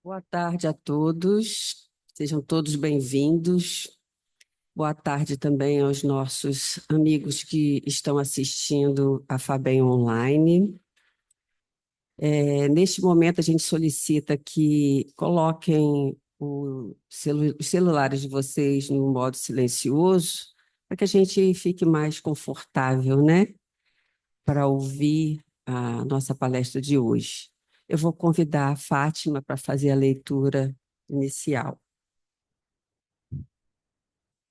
Boa tarde a todos, sejam todos bem-vindos. Boa tarde também aos nossos amigos que estão assistindo a FABEM Online. Neste momento, a gente solicita que coloquem os celulares de vocês no modo silencioso, para que a gente fique mais confortável, né, para ouvir a nossa palestra de hoje. Eu vou convidar a Fátima para fazer a leitura inicial.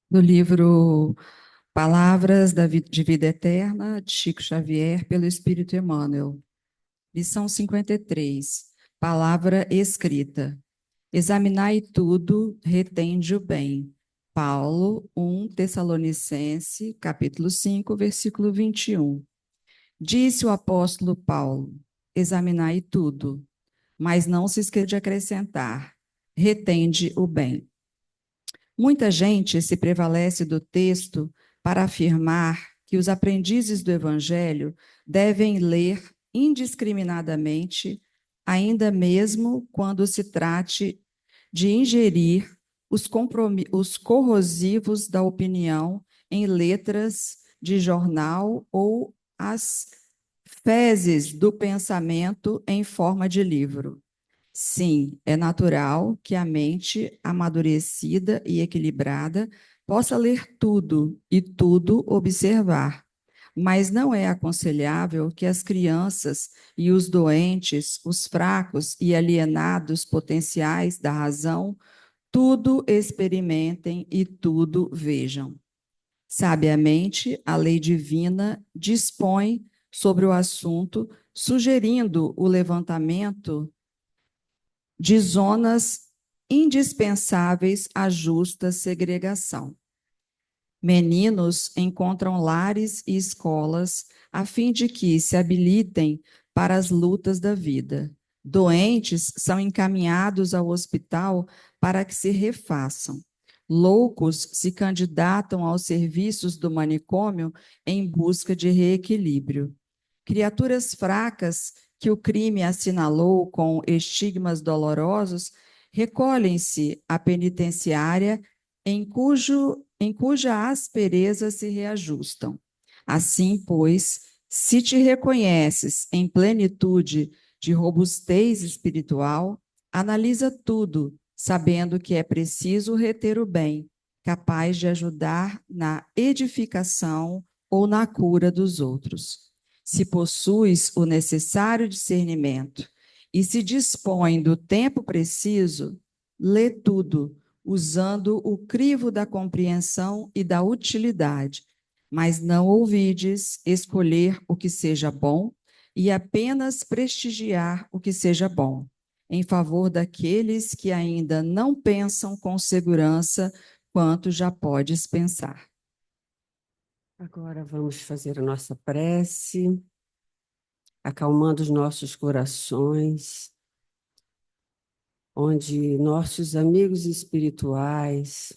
Do livro Palavras de Vida Eterna, de Chico Xavier, pelo Espírito Emmanuel. Lição 53. Palavra escrita. Examinai tudo, retende o bem. Paulo 1 Tessalonicense, capítulo 5, versículo 21. Disse o apóstolo Paulo: examinai tudo, mas não se esqueça de acrescentar: retende o bem. Muita gente se prevalece do texto para afirmar que os aprendizes do Evangelho devem ler indiscriminadamente, ainda mesmo quando se trate de ingerir os corrosivos da opinião em letras de jornal ou as fezes do pensamento em forma de livro. Sim, é natural que a mente amadurecida e equilibrada possa ler tudo e tudo observar, mas não é aconselhável que as crianças e os doentes, os fracos e alienados potenciais da razão, tudo experimentem e tudo vejam. Sabiamente, a lei divina dispõe sobre o assunto, sugerindo o levantamento de zonas indispensáveis à justa segregação. Meninos encontram lares e escolas a fim de que se habilitem para as lutas da vida. Doentes são encaminhados ao hospital para que se refaçam. Loucos se candidatam aos serviços do manicômio em busca de reequilíbrio. Criaturas fracas que o crime assinalou com estigmas dolorosos recolhem-se à penitenciária em cuja aspereza se reajustam. Assim, pois, se te reconheces em plenitude de robustez espiritual, analisa tudo, sabendo que é preciso reter o bem, capaz de ajudar na edificação ou na cura dos outros. Se possuis o necessário discernimento e se dispõe do tempo preciso, lê tudo, usando o crivo da compreensão e da utilidade, mas não ouvides escolher o que seja bom e apenas prestigiar o que seja bom, em favor daqueles que ainda não pensam com segurança quanto já podes pensar. Agora vamos fazer a nossa prece, acalmando os nossos corações, onde nossos amigos espirituais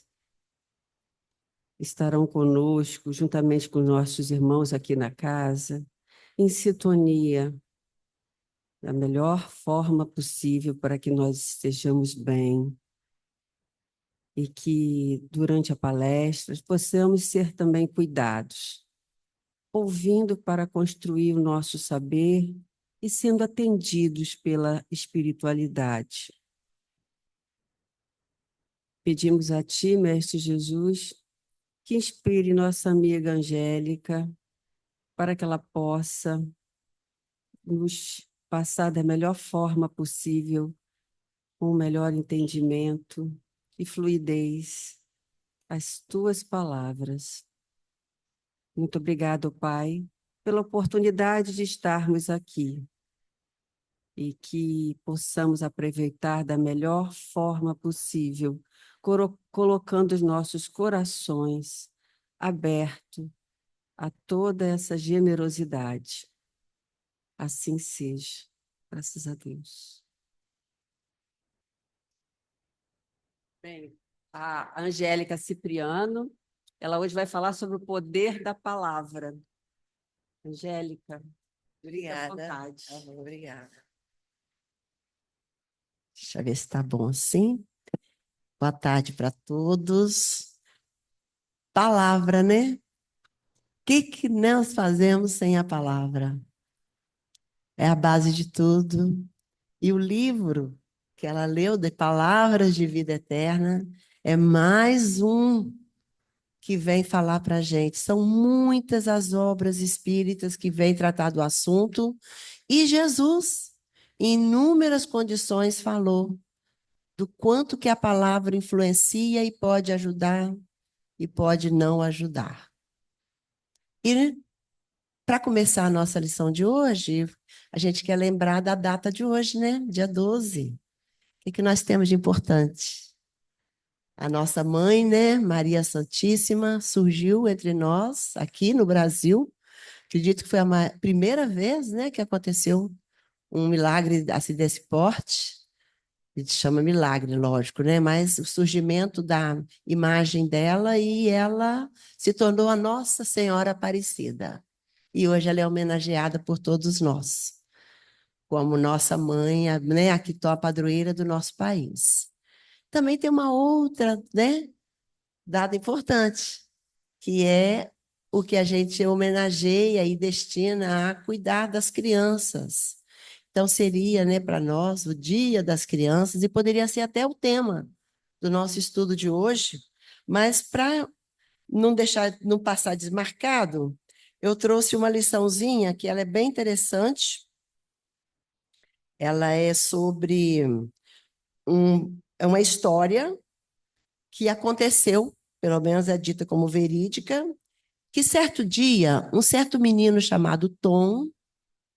estarão conosco, juntamente com nossos irmãos aqui na casa, em sintonia, da melhor forma possível para que nós estejamos bem e que, durante a palestra, possamos ser também cuidados, ouvindo para construir o nosso saber e sendo atendidos pela espiritualidade. Pedimos a Ti, Mestre Jesus, que inspire nossa amiga Angélica para que ela possa nos passar da melhor forma possível, com o melhor entendimento e fluidez, as Tuas palavras. Muito obrigado, Pai, pela oportunidade de estarmos aqui e que possamos aproveitar da melhor forma possível, colocando os nossos corações abertos a toda essa generosidade. Assim seja. Graças a Deus. Bem, a Angélica Cipriano, ela hoje vai falar sobre o poder da palavra. Angélica, fique à Obrigada. vontade. Obrigada. Deixa eu ver se está bom assim. Boa tarde para todos. Palavra, né? O que nós fazemos sem a palavra? É a base de tudo. E o livro que ela leu, de Palavras de Vida Eterna, é mais um que vem falar para a gente. São muitas as obras espíritas que vêm tratar do assunto. E Jesus, em inúmeras condições, falou do quanto que a palavra influencia e pode ajudar e pode não ajudar. E para começar a nossa lição de hoje, a gente quer lembrar da data de hoje, né? Dia 12. O que nós temos de importante? A nossa mãe, né, Maria Santíssima, surgiu entre nós, aqui no Brasil. Acredito que foi a primeira vez, né, que aconteceu um milagre assim desse porte. A gente chama milagre, lógico, né? Mas o surgimento da imagem dela e ela se tornou a Nossa Senhora Aparecida. E hoje ela é homenageada por todos nós, como nossa mãe, né, a Quitó, a padroeira do nosso país. Também tem uma outra, né, dado importante, que é o que a gente homenageia e destina a cuidar das crianças. Então, seria, né, para nós o Dia das Crianças, e poderia ser até o tema do nosso estudo de hoje, mas para não deixar, não passar desmarcado, eu trouxe uma liçãozinha que ela é bem interessante. Ela é sobre é uma história que aconteceu, pelo menos é dita como verídica, que certo dia, um certo menino chamado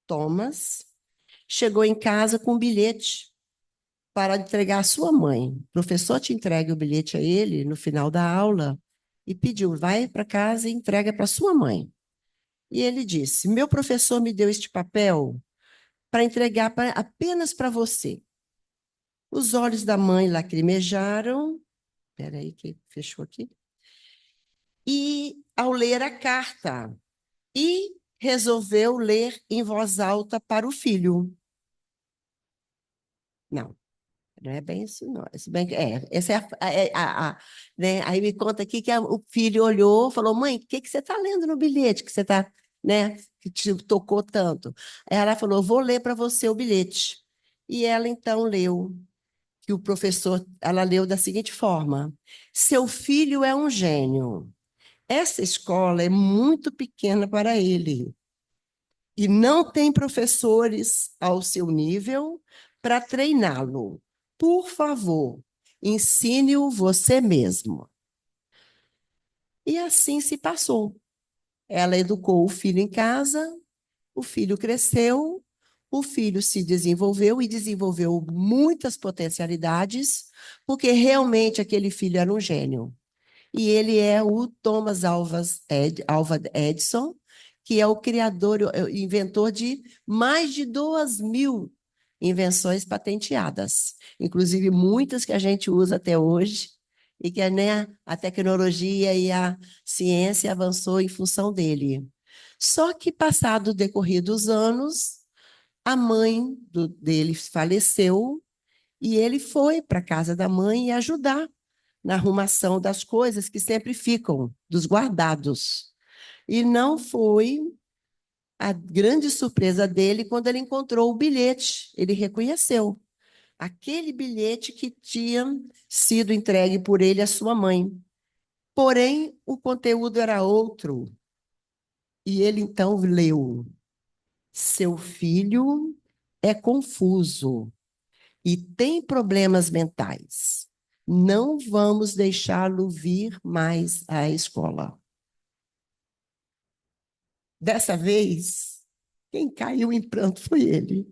Thomas, chegou em casa com um bilhete para entregar à sua mãe. O professor te entrega o bilhete a ele no final da aula e pediu, vai para casa e entrega para sua mãe. E ele disse, meu professor me deu este papel para entregar apenas para você. Os olhos da mãe lacrimejaram. Espera aí que fechou aqui. E ao ler a carta, e resolveu ler em voz alta para o filho. Não, não é bem isso, não. Se bem essa é né? Aí me conta aqui que o filho olhou, falou, mãe, o que você está lendo no bilhete que você está, né, que te tocou tanto? Ela falou, vou ler para você o bilhete. E ela então leu, que o professor, ela leu da seguinte forma: seu filho é um gênio. Essa escola é muito pequena para ele e não tem professores ao seu nível para treiná-lo. Por favor, ensine-o você mesmo. E assim se passou. Ela educou o filho em casa, o filho cresceu, o filho se desenvolveu e desenvolveu muitas potencialidades, porque realmente aquele filho era um gênio. E ele é o Thomas Alva Edison, que é o criador, o inventor de mais de 2.000 invenções patenteadas, inclusive muitas que a gente usa até hoje, e que, né, a tecnologia e a ciência avançou em função dele. Só que, passado o decorrer dos anos, a mãe dele faleceu e ele foi para a casa da mãe ajudar na arrumação das coisas que sempre ficam, dos guardados. E não foi a grande surpresa dele quando ele encontrou o bilhete. Ele reconheceu aquele bilhete que tinha sido entregue por ele à sua mãe. Porém, o conteúdo era outro. E ele então leu: seu filho é confuso e tem problemas mentais. Não vamos deixá-lo vir mais à escola. Dessa vez, quem caiu em pranto foi ele,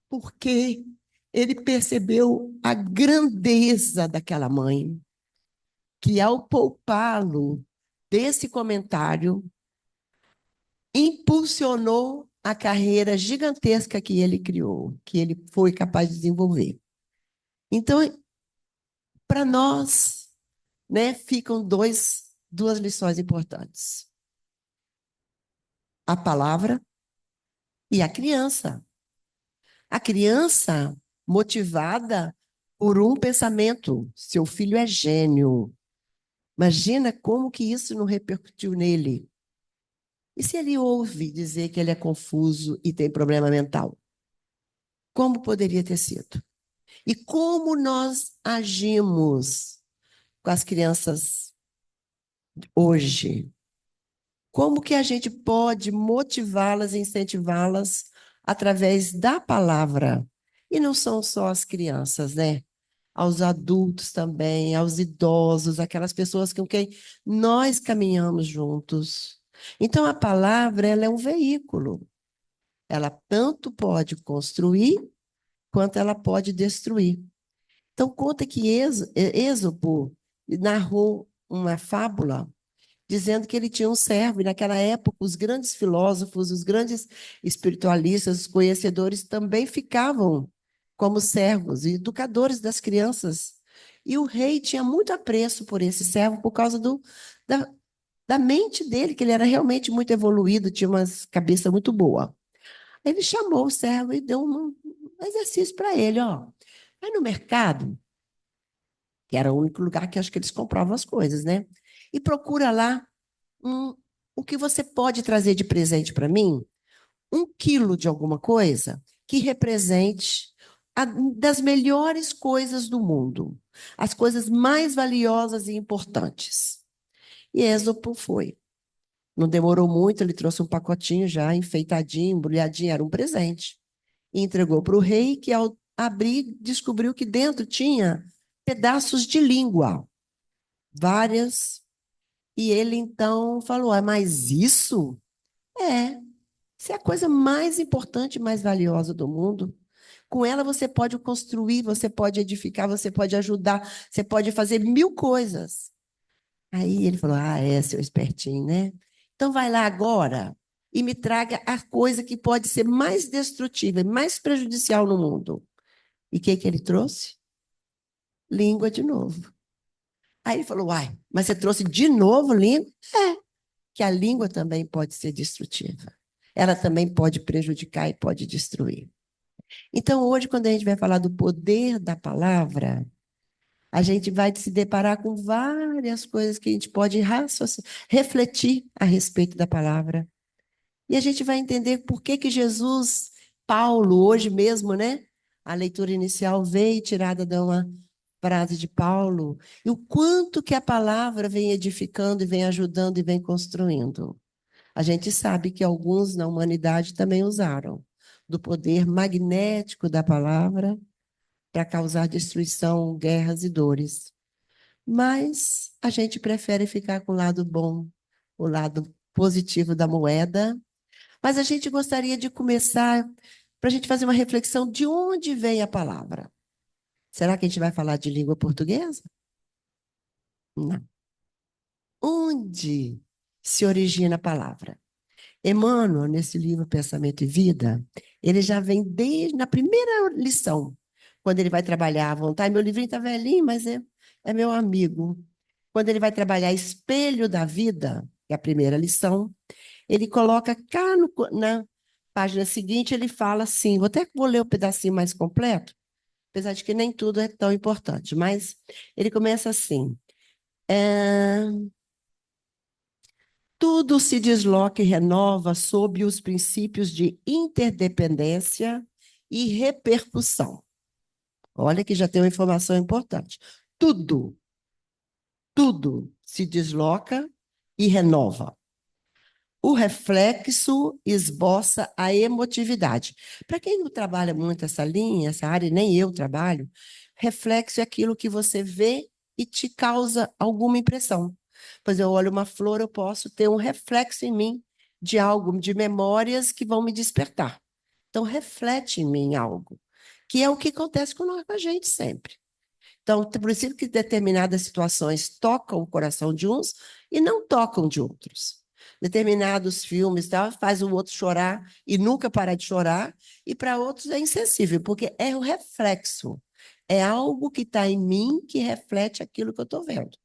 porque ele percebeu a grandeza daquela mãe, que ao poupá-lo desse comentário, impulsionou a carreira gigantesca que ele criou, que ele foi capaz de desenvolver. Então, para nós, né, ficam duas lições importantes: a palavra e a criança. A criança, motivada por um pensamento. Seu filho é gênio. Imagina como que isso não repercutiu nele. E se ele ouve dizer que ele é confuso e tem problema mental? Como poderia ter sido? E como nós agimos com as crianças hoje? Como que a gente pode motivá-las e incentivá-las através da palavra? E não são só as crianças, né? Aos adultos também, aos idosos, aquelas pessoas com quem nós caminhamos juntos. Então, a palavra, ela é um veículo. Ela tanto pode construir, quanto ela pode destruir. Então, conta que Êxopo narrou uma fábula dizendo que ele tinha um servo, e naquela época os grandes filósofos, os grandes espiritualistas, os conhecedores também ficavam como servos e educadores das crianças. E o rei tinha muito apreço por esse servo por causa da, da mente dele, que ele era realmente muito evoluído, tinha uma cabeça muito boa. Ele chamou o servo e deu um exercício para ele, ó. Vai no mercado, que era o único lugar que acho que eles compravam as coisas, né? E procura lá o que você pode trazer de presente para mim, 1 quilo de alguma coisa que represente das melhores coisas do mundo, as coisas mais valiosas e importantes. E Êxopo foi. Não demorou muito, ele trouxe um pacotinho já enfeitadinho, embrulhadinho, era um presente. E entregou para o rei, que ao abrir, descobriu que dentro tinha pedaços de língua, várias. E ele então falou: mas isso isso é a coisa mais importante e mais valiosa do mundo. Com ela você pode construir, você pode edificar, você pode ajudar, você pode fazer 1000 coisas. Aí ele falou: seu espertinho, né? Então vai lá agora e me traga a coisa que pode ser mais destrutiva e mais prejudicial no mundo. E o que ele trouxe? Língua de novo. Aí ele falou: mas você trouxe de novo língua? Que a língua também pode ser destrutiva. Ela também pode prejudicar e pode destruir. Então, hoje, quando a gente vai falar do poder da palavra, a gente vai se deparar com várias coisas que a gente pode refletir a respeito da palavra. E a gente vai entender por que Jesus, Paulo, hoje mesmo, né? A leitura inicial veio tirada de uma frase de Paulo, e o quanto que a palavra vem edificando e vem ajudando e vem construindo. A gente sabe que alguns na humanidade também usaram do poder magnético da palavra para causar destruição, guerras e dores. Mas a gente prefere ficar com o lado bom, o lado positivo da moeda. Mas a gente gostaria de começar para a gente fazer uma reflexão de onde vem a palavra. Será que a gente vai falar de língua portuguesa? Não. Onde se origina a palavra? Emmanuel, nesse livro Pensamento e Vida, ele já vem desde na primeira lição, quando ele vai trabalhar à vontade. Meu livrinho está velhinho, mas é meu amigo. Quando ele vai trabalhar Espelho da Vida, que é a primeira lição, ele coloca cá na página seguinte, ele fala assim, vou ler o pedacinho mais completo, apesar de que nem tudo é tão importante, mas ele começa assim, tudo se desloca e renova sob os princípios de interdependência e repercussão. Olha que já tem uma informação importante. Tudo se desloca e renova. O reflexo esboça a emotividade. Para quem não trabalha muito essa linha, essa área, nem eu trabalho, reflexo é aquilo que você vê e te causa alguma impressão. Pois eu olho uma flor, eu posso ter um reflexo em mim de algo, de memórias que vão me despertar. Então, reflete em mim algo, que é o que acontece com a gente sempre. Então, por isso que determinadas situações tocam o coração de uns e não tocam de outros. Determinados filmes faz o outro chorar e nunca parar de chorar, e para outros é insensível, porque é o reflexo. É algo que está em mim que reflete aquilo que eu estou vendo.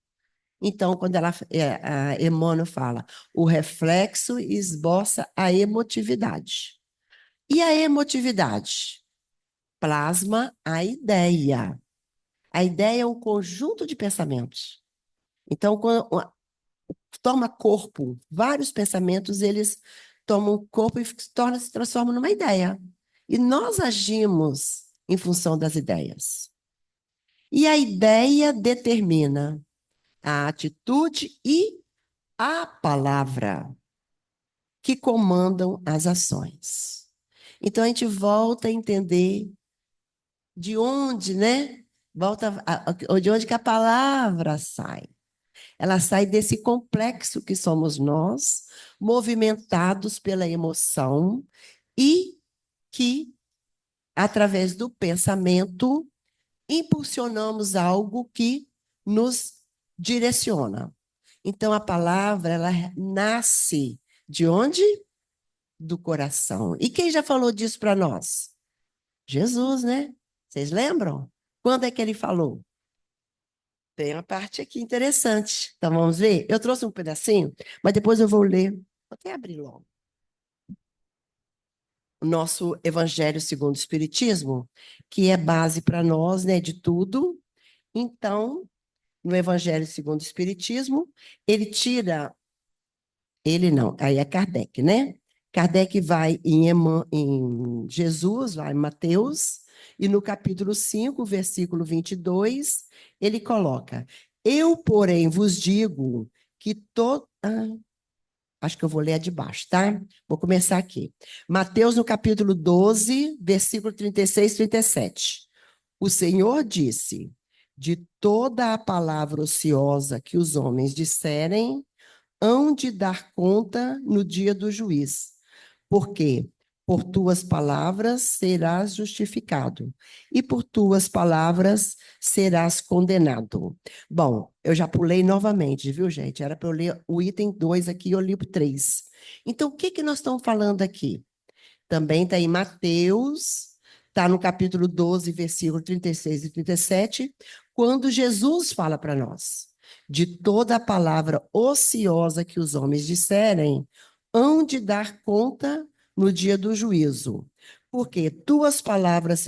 Então, quando a Emmanuel fala, o reflexo esboça a emotividade. E a emotividade? plasma a ideia. A ideia é um conjunto de pensamentos. Então, quando toma corpo, vários pensamentos, eles tomam corpo e se transformam numa ideia. E nós agimos em função das ideias. E a ideia determina a atitude e a palavra que comandam as ações. Então, a gente volta a entender de onde, né? De onde que a palavra sai. Ela sai desse complexo que somos nós, movimentados pela emoção e que, através do pensamento, impulsionamos algo que nos direciona. Então, a palavra, ela nasce de onde? Do coração. E quem já falou disso para nós? Jesus, né? Vocês lembram? Quando é que ele falou? Tem uma parte aqui interessante. Então, vamos ver? Eu trouxe um pedacinho, mas depois eu vou ler. Vou até abrir logo. O nosso Evangelho segundo o Espiritismo, que é base para nós, né, de tudo. Então, no Evangelho segundo o Espiritismo, ele tira... Ele não, aí é Kardec, né? Kardec vai em Jesus, vai em Mateus, e no capítulo 5, versículo 22, ele coloca: eu, porém, vos digo que acho que eu vou ler a de baixo, tá? Vou começar aqui. Mateus, no capítulo 12, versículo 36 e 37. O Senhor disse: de toda a palavra ociosa que os homens disserem, hão de dar conta no dia do juiz. Porque por tuas palavras serás justificado, e por tuas palavras serás condenado. Bom, eu já pulei novamente, viu, gente? Era para eu ler o item 2 aqui, eu li o 3. Então, o que nós estamos falando aqui? Também está em Mateus, está no capítulo 12, versículo 36 e 37, quando Jesus fala para nós: de toda a palavra ociosa que os homens disserem, hão de dar conta no dia do juízo, porque por tuas palavras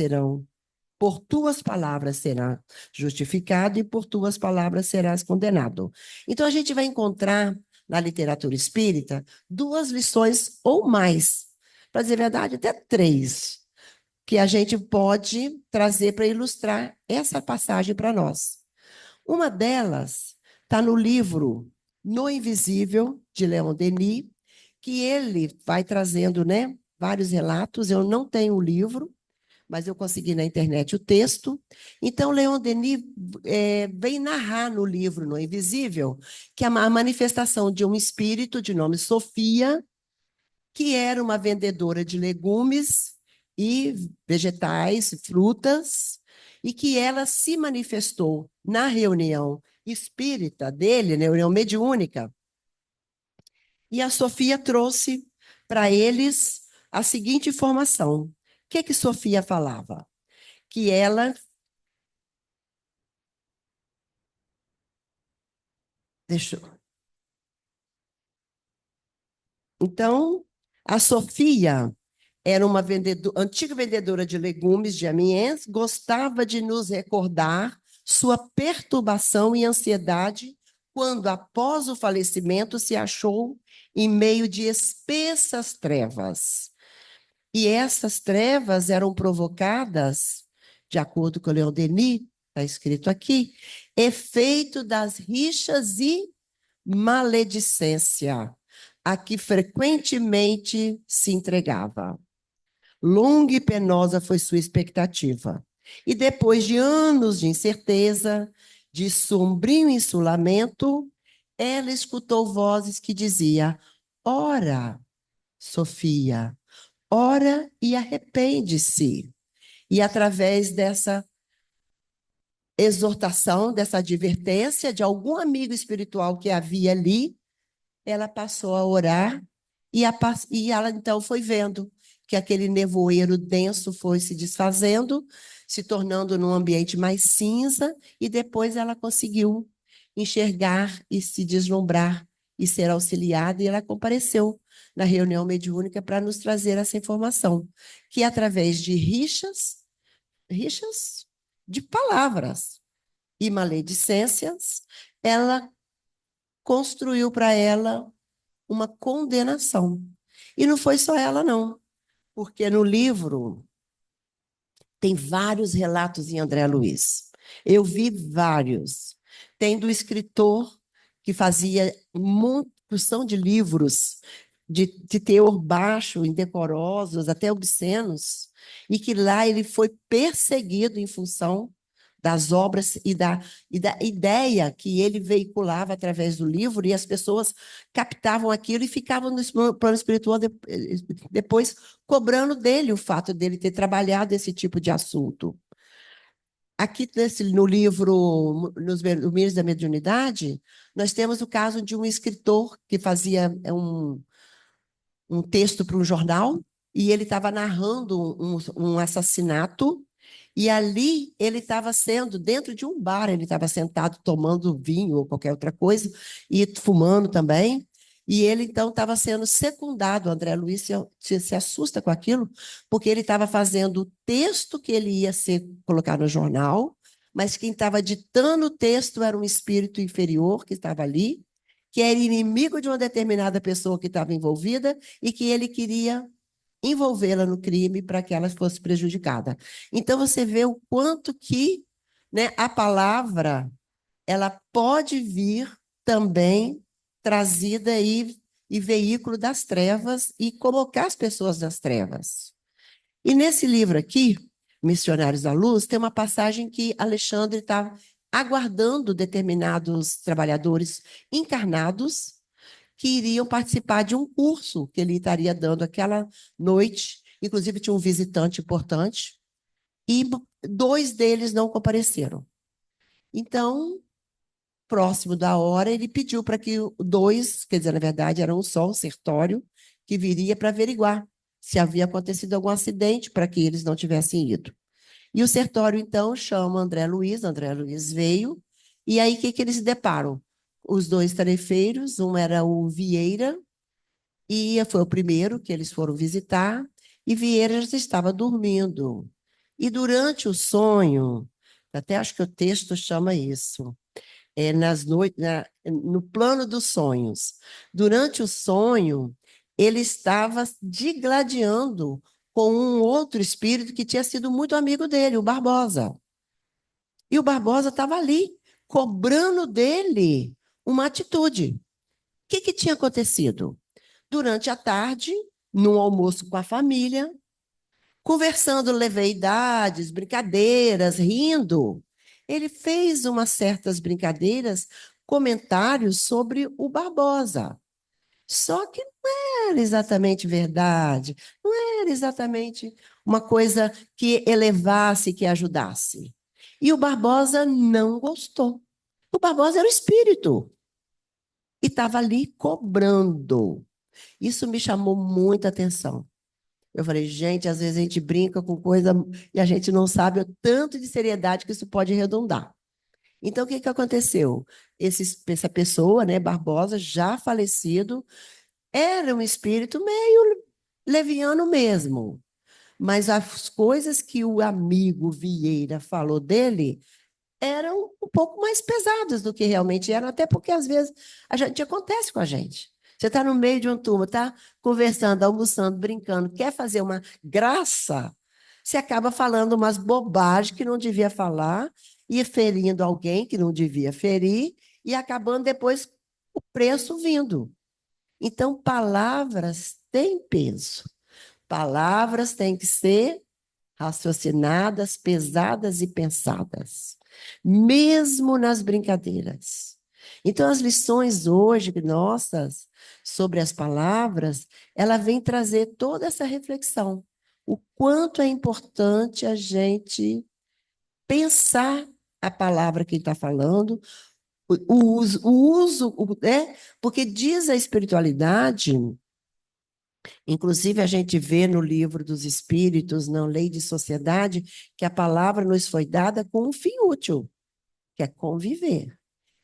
será justificado e por tuas palavras serás condenado. Então, a gente vai encontrar na literatura espírita 2 lições ou mais, para dizer a verdade, até 3, que a gente pode trazer para ilustrar essa passagem para nós. Uma delas está no livro No Invisível, de Leon Denis, que ele vai trazendo, né, vários relatos. Eu não tenho o livro, mas eu consegui na internet o texto. Então, Leon Denis vem narrar no livro No Invisível que a manifestação de um espírito de nome Sofia, que era uma vendedora de legumes e vegetais, frutas, e que ela se manifestou na reunião espírita dele, na reunião mediúnica, e a Sofia trouxe para eles a seguinte informação. O que Sofia falava? Que ela... Então, a Sofia era uma antiga vendedora de legumes de Amiens, gostava de nos recordar sua perturbação e ansiedade quando, após o falecimento, se achou em meio de espessas trevas. E essas trevas eram provocadas, de acordo com o Leon Denis, está escrito aqui, efeito das rixas e maledicência a que frequentemente se entregava. Longa e penosa foi sua expectativa. E depois de anos de incerteza, de sombrio insulamento, ela escutou vozes que diziam: ora, Sofia, ora e arrepende-se. E através dessa exortação, dessa advertência de algum amigo espiritual que havia ali, ela passou a orar e ela então foi vendo que aquele nevoeiro denso foi se desfazendo, se tornando num ambiente mais cinza, e depois ela conseguiu enxergar e se deslumbrar e ser auxiliada, e ela compareceu na reunião mediúnica para nos trazer essa informação, que através de rixas, rixas de palavras e maledicências, ela construiu para ela uma condenação. E não foi só ela, não, porque no livro tem vários relatos em André Luiz. Eu vi vários. Tem do escritor que fazia porção de livros de teor baixo, indecorosos, até obscenos, e que lá ele foi perseguido em função das obras e da ideia que ele veiculava através do livro, e as pessoas captavam aquilo e ficavam no plano espiritual depois cobrando dele o fato dele ter trabalhado esse tipo de assunto. Aqui no livro Nos Domínios da Mediunidade, nós temos o caso de um escritor que fazia um texto para um jornal, e ele estava narrando um assassinato, e ali ele estava sendo, dentro de um bar, ele estava sentado tomando vinho ou qualquer outra coisa, e fumando também, e ele então estava sendo secundado. O André Luiz se assusta com aquilo, porque ele estava fazendo o texto que ele ia ser colocado no jornal, mas quem estava ditando o texto era um espírito inferior que estava ali, que era inimigo de uma determinada pessoa que estava envolvida e que ele queria envolvê-la no crime para que ela fosse prejudicada. Então, você vê o quanto que, né, a palavra ela pode vir também trazida e veículo das trevas e colocar as pessoas nas trevas. E nesse livro aqui, Missionários da Luz, tem uma passagem que Alexandre está aguardando determinados trabalhadores encarnados que iriam participar de um curso que ele estaria dando aquela noite. Inclusive, tinha um visitante importante, e 2 deles não compareceram. Então, próximo da hora, ele pediu para que 2, quer dizer, na verdade, era um só, um Sertório, que viria para averiguar se havia acontecido algum acidente para que eles não tivessem ido. E o Sertório, então, chama André Luiz veio, e aí o que eles se deparam? Os 2 tarefeiros, um era o Vieira, e foi o primeiro que eles foram visitar, e Vieira já estava dormindo. E durante o sonho, até acho que o texto chama isso, nas noites, no plano dos sonhos. Durante o sonho, ele estava digladiando com um outro espírito que tinha sido muito amigo dele, o Barbosa. E o Barbosa estava ali, cobrando dele uma atitude. O que tinha acontecido? Durante a tarde, num almoço com a família, conversando leveidades, brincadeiras, rindo, ele fez umas certas brincadeiras, comentários sobre o Barbosa. Só que não era exatamente verdade, não era exatamente uma coisa que elevasse, que ajudasse. E o Barbosa não gostou. O Barbosa era o espírito e estava ali cobrando. Isso me chamou muita atenção. Eu falei, gente, às vezes a gente brinca com coisa e a gente não sabe o tanto de seriedade que isso pode redundar. Então, o que aconteceu? Essa pessoa, né, Barbosa, já falecido, era um espírito meio leviano mesmo. Mas as coisas que o amigo Vieira falou dele eram um pouco mais pesadas do que realmente eram, até porque às vezes a gente acontece com a gente. Você está no meio de uma turma, está conversando, almoçando, brincando, quer fazer uma graça, você acaba falando umas bobagens que não devia falar, e ferindo alguém que não devia ferir, e acabando depois o preço vindo. Então, palavras têm peso. Palavras têm que ser raciocinadas, pesadas e pensadas, mesmo nas brincadeiras. Então, as lições hoje nossas sobre as palavras, ela vem trazer toda essa reflexão. O quanto é importante a gente pensar a palavra que está falando, né? Porque diz a espiritualidade, inclusive a gente vê no livro dos Espíritos, na Lei de Sociedade, que a palavra nos foi dada com um fim útil, que é conviver.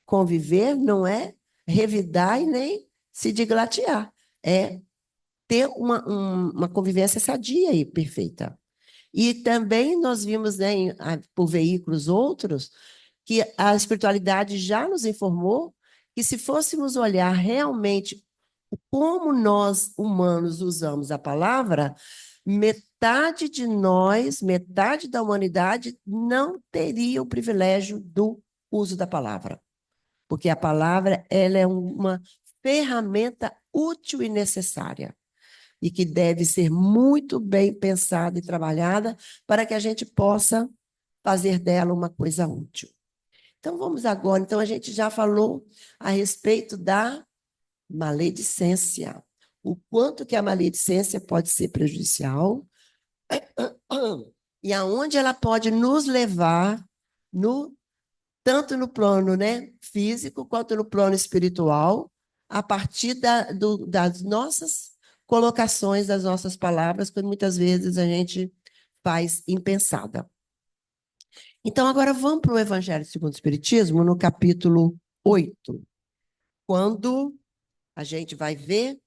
Conviver não é revidar e nem se digladiar, é ter uma convivência sadia e perfeita. E também nós vimos, né, por veículos outros, que a espiritualidade já nos informou que se fôssemos olhar realmente como nós, humanos, usamos a palavra, metade de nós, metade da humanidade, não teria o privilégio do uso da palavra. Porque a palavra ela é uma ferramenta útil e necessária, e que deve ser muito bem pensada e trabalhada para que a gente possa fazer dela uma coisa útil. Então, vamos agora. Então, a gente já falou a respeito da maledicência. O quanto que a maledicência pode ser prejudicial e aonde ela pode nos levar, tanto no plano, né, físico quanto no plano espiritual, a partir das nossas colocações, das nossas palavras, que muitas vezes a gente faz impensada. Então, agora vamos para o Evangelho segundo o Espiritismo, no capítulo 8, quando a gente vai ver...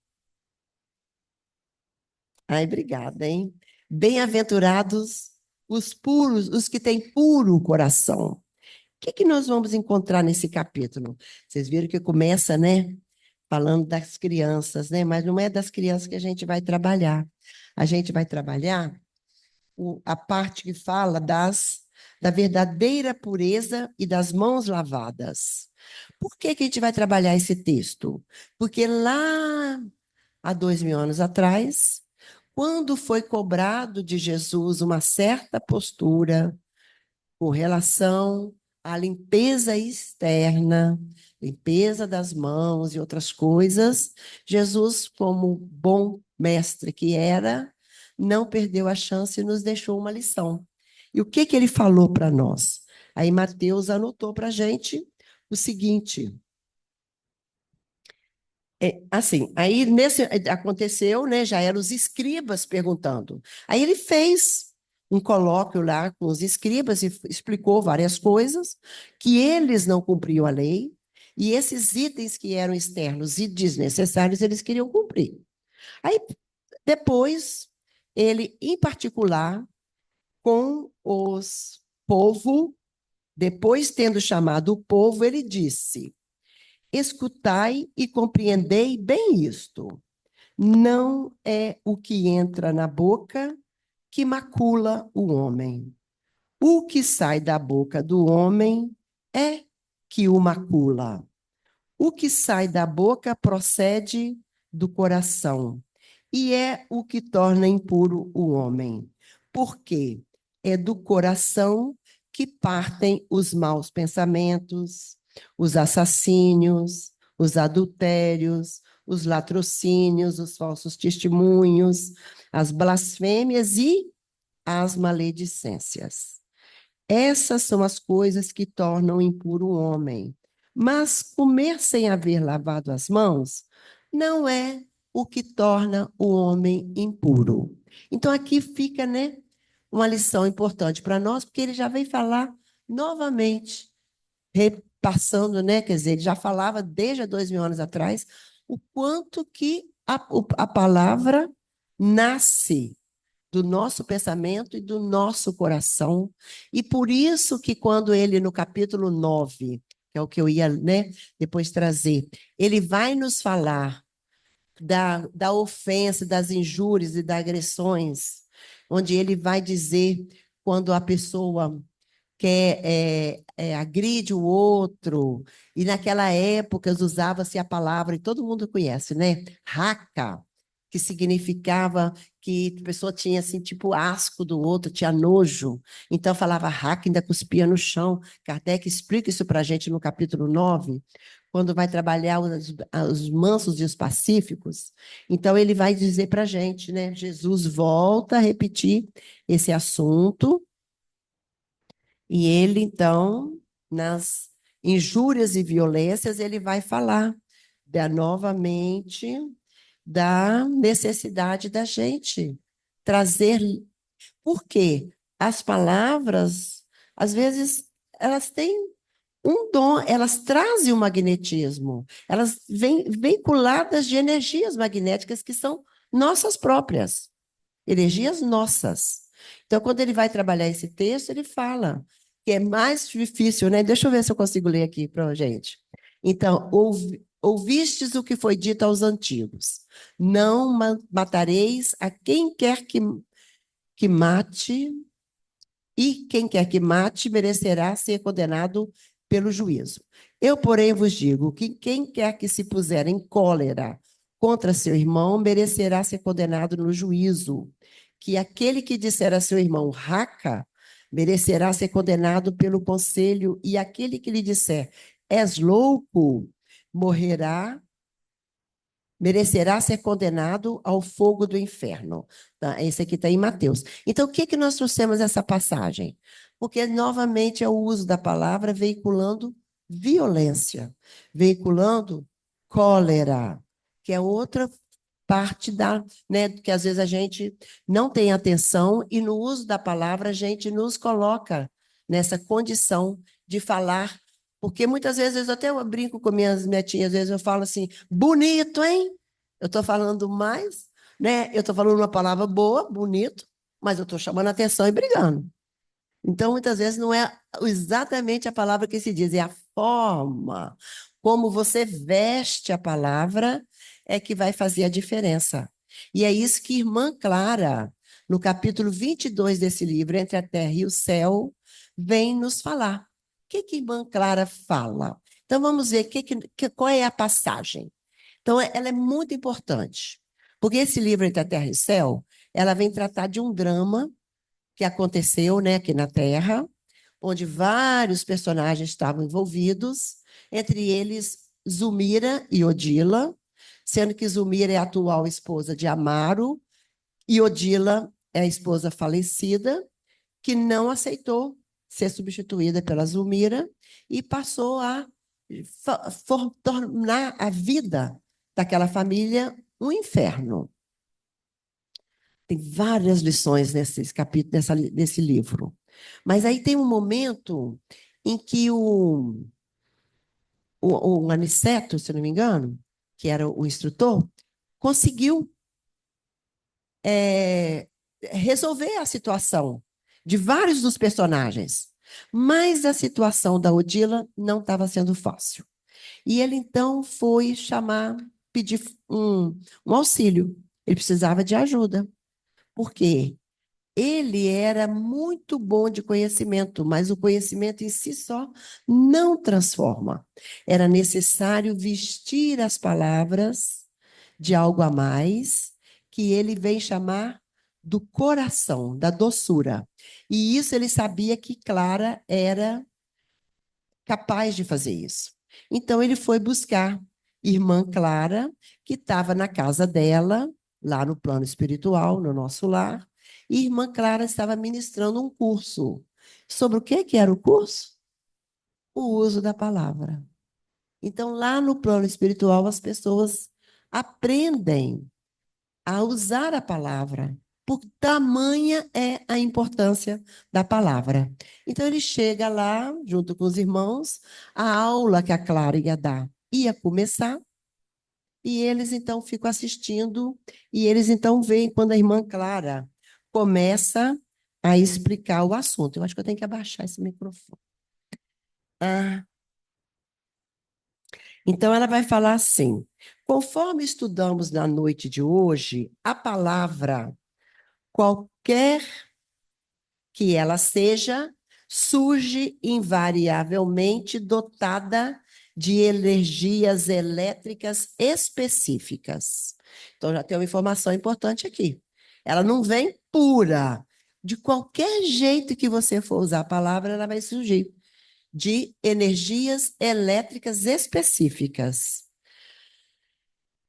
Ai, obrigada, hein? Bem-aventurados os puros, os que têm puro coração. O que nós vamos encontrar nesse capítulo? Vocês viram que começa, né, falando das crianças, né? Mas não é das crianças que a gente vai trabalhar. A gente vai trabalhar a parte que fala da verdadeira pureza e das mãos lavadas. Por que a gente vai trabalhar esse texto? Porque lá há 2000 anos atrás, quando foi cobrado de Jesus uma certa postura com relação à limpeza externa, limpeza das mãos e outras coisas, Jesus, como bom mestre que era, não perdeu a chance e nos deixou uma lição. E o que ele falou para nós? Aí Mateus anotou para a gente o seguinte... assim, aí aconteceu, né, já eram os escribas perguntando. Aí ele fez um colóquio lá com os escribas e explicou várias coisas, que eles não cumpriam a lei, e esses itens que eram externos e desnecessários, eles queriam cumprir. Aí, depois, ele, em particular, com os povo, depois tendo chamado o povo, ele disse: escutai e compreendei bem isto. Não é o que entra na boca que macula o homem. O que sai da boca do homem é que o macula. O que sai da boca procede do coração, e é o que torna impuro o homem. Porque é do coração que partem os maus pensamentos, os assassínios, os adultérios, os latrocínios, os falsos testemunhos, as blasfêmias e as maledicências. Essas são as coisas que tornam impuro o homem. Mas comer sem haver lavado as mãos não é o que torna o homem impuro. Então, aqui fica, né, uma lição importante para nós, porque ele já vem falar novamente, repassando, né, quer dizer, ele já falava desde há 2000 anos atrás, o quanto que a palavra nasce do nosso pensamento e do nosso coração. E por isso que quando ele, no capítulo 9, que é o que eu ia, né, depois trazer, ele vai nos falar da ofensa, das injúrias e das agressões, onde ele vai dizer quando a pessoa agride o outro, e naquela época usava-se a palavra, e todo mundo conhece, né? Raca, que significava que a pessoa tinha, assim, tipo, asco do outro, tinha nojo. Então, falava raca, ainda cuspia no chão. Kardec explica isso para a gente no capítulo 9, quando vai trabalhar os mansos e os pacíficos. Então, ele vai dizer para a gente, né? Jesus volta a repetir esse assunto, e ele, então, nas injúrias e violências, ele vai falar novamente da necessidade da gente trazer. Por quê? As palavras, às vezes, elas têm um dom, elas trazem o magnetismo, elas vêm veiculadas de energias magnéticas que são nossas próprias, energias nossas. Então, quando ele vai trabalhar esse texto, ele fala que é mais difícil, né? Deixa eu ver se eu consigo ler aqui para a gente. Então, ouvistes o que foi dito aos antigos: não matareis a quem quer que mate, e quem quer que mate merecerá ser condenado pelo juízo. Eu, porém, vos digo que quem quer que se puser em cólera contra seu irmão merecerá ser condenado no juízo. Que aquele que disser a seu irmão raca merecerá ser condenado pelo conselho, e aquele que lhe disser és louco merecerá ser condenado ao fogo do inferno. Tá? Esse aqui está em Mateus. Então, o que nós trouxemos essa passagem? Porque, novamente, é o uso da palavra veiculando violência, veiculando cólera, que é outra parte né, que às vezes a gente não tem atenção e no uso da palavra a gente nos coloca nessa condição de falar, porque muitas vezes eu até brinco com minhas netinhas, às vezes eu falo assim, bonito, hein? Eu estou falando mais, né? Eu estou falando uma palavra boa, bonito, mas eu estou chamando atenção e brigando. Então, muitas vezes não é exatamente a palavra que se diz, é a forma como você veste a palavra é que vai fazer a diferença. E é isso que irmã Clara, no capítulo 22 desse livro, Entre a Terra e o Céu, vem nos falar. O que irmã Clara fala? Então, vamos ver qual é a passagem. Então, ela é muito importante, porque esse livro, Entre a Terra e o Céu, ela vem tratar de um drama que aconteceu, né, aqui na Terra, onde vários personagens estavam envolvidos, entre eles Zulmira e Odila, sendo que Zulmira é a atual esposa de Amaro e Odila é a esposa falecida, que não aceitou ser substituída pela Zulmira e passou a tornar a vida daquela família um inferno. Tem várias lições nesse livro. Mas aí tem um momento em que o Aniceto, se não me engano, que era o instrutor, conseguiu resolver a situação de vários dos personagens. Mas a situação da Odila não estava sendo fácil. E ele, então, foi pedir um auxílio. Ele precisava de ajuda. Por quê? Ele era muito bom de conhecimento, mas o conhecimento em si só não transforma. Era necessário vestir as palavras de algo a mais, que ele vem chamar do coração, da doçura. E isso ele sabia que Clara era capaz de fazer isso. Então ele foi buscar irmã Clara, que estava na casa dela, lá no plano espiritual, no nosso lar, e irmã Clara estava ministrando um curso. Sobre o que era o curso? O uso da palavra. Então, lá no plano espiritual, as pessoas aprendem a usar a palavra, por tamanha é a importância da palavra. Então, ele chega lá, junto com os irmãos, a aula que a Clara ia dar ia começar, e eles, então, ficam assistindo, e eles, então, veem quando a irmã Clara começa a explicar o assunto. Eu acho que eu tenho que abaixar esse microfone. Então, ela vai falar assim, conforme estudamos na noite de hoje, a palavra, qualquer que ela seja, surge invariavelmente dotada de energias elétricas específicas. Então, já tem uma informação importante aqui. Ela não vem pura. De qualquer jeito que você for usar a palavra, ela vai surgir de energias elétricas específicas.